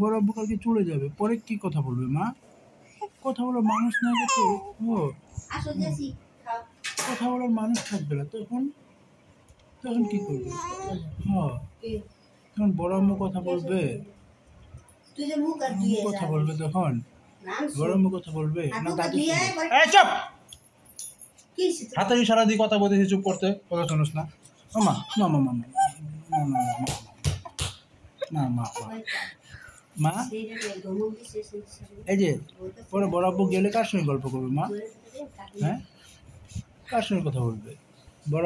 বড় আব্বু কালকে চলে যাবে, পরে কি কথা বলবে মা? কথা বলার মানুষ নাই তো। ও কথা বলার মানুষ থাকবে না তখন, তখন কি করবে? হ্যাঁ, তখন বড় আম্মু কথা বলবে, আম্মু কথা বলবে তখন, বড় আম্মু কথা বলবে না দাদু? এই চুপ! হাতে ইশারা দিয়ে কথা বলতেছি, চুপ করতে, কথা শুনোস না। ও মা, মা মা মা না মা মা, এই যে পরে বড় আব্বু গেলে কার সঙ্গে গল্প করবে মা? হ্যাঁ, কার সঙ্গে কথা বলবে? বড়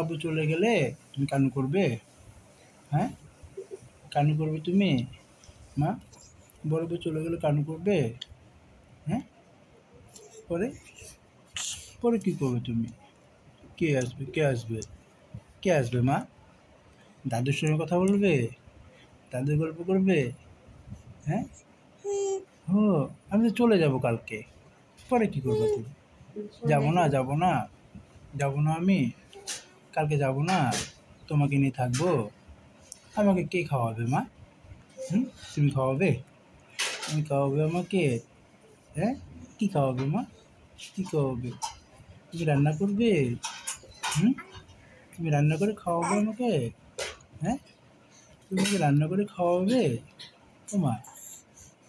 আব্বু চলে গেলে তুমি কান্না করবে? হ্যাঁ, কান্না করবে তুমি মা? বড় আব্বু চলে গেলে কান্না করবে? হ্যাঁ, পরে পরে কি করবে তুমি? কে আসবে, কে আসবে, কে আসবে মা? দাদুর সঙ্গে কথা বলবে? দাদুর গল্প করবে? হ্যাঁ, ও আমি তো চলে যাব কালকে, পরে কি করবে তুমি? যাবো না, যাবো না, যাবো না আমি কালকে, যাবো না, তোমাকে নিয়ে থাকবো। আমাকে কে খাওয়াবে মা? তুমি খাওয়াবে? তুমি খাওয়াবে আমাকে? হ্যাঁ, কি খাওয়াবে মা? কি খাওয়াবে? তুমি রান্না করবে? তুমি রান্না করে খাওয়াবে আমাকে? হ্যাঁ, তুমি কি রান্না করে খাওয়াবে? ও মা,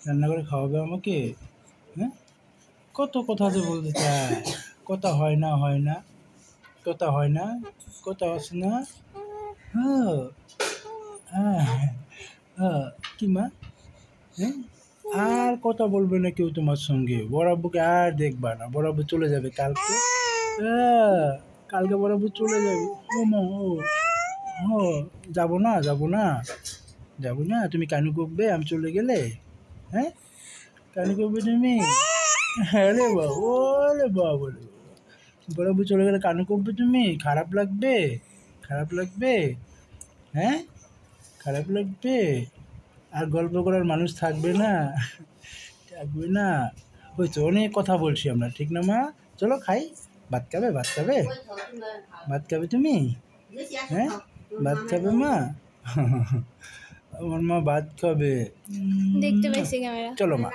রান্না করে খাওয়াবে আমাকে? হ্যাঁ, কত কথা যে বলতে চায়, কথা হয় না, হয় না, কথা হয় না, কথা আছে না। হ্যাঁ, হ্যাঁ, হ্যাঁ, কি মা? হ্যাঁ, আর কথা বলবে না কেউ তোমার সঙ্গে। বড় আব্বুকে আর দেখবা না, বড় আব্বু চলে যাবে কালকে। হ্যাঁ, কালকে বড় আব্বু চলে যাবে। ও মা, ও যাবো না, যাবো না, যাবো না, তুমি কানু করবে আমি চলে গেলে? হ্যাঁ, কানু করবে তুমি? হ্যাঁ রে বাবু, ওরে বাবু রে, বড় আব্বু চলে গেলে কানু করবে তুমি? খারাপ লাগবে, খারাপ লাগবে, হ্যাঁ, খারাপ লাগবে। আর গল্প করার মানুষ থাকবে না, থাকবে না। ওই তো অনেক কথা বলছি আমরা, ঠিক না মা? চলো খাই, ভাত খাবে, ভাত খাবে, ভাত খাবে তুমি? হ্যাঁ, ভাত খাবে মা? আমার মা ভাত খাবে, দেখতে পাইছি ক্যামেরা। চলো মা।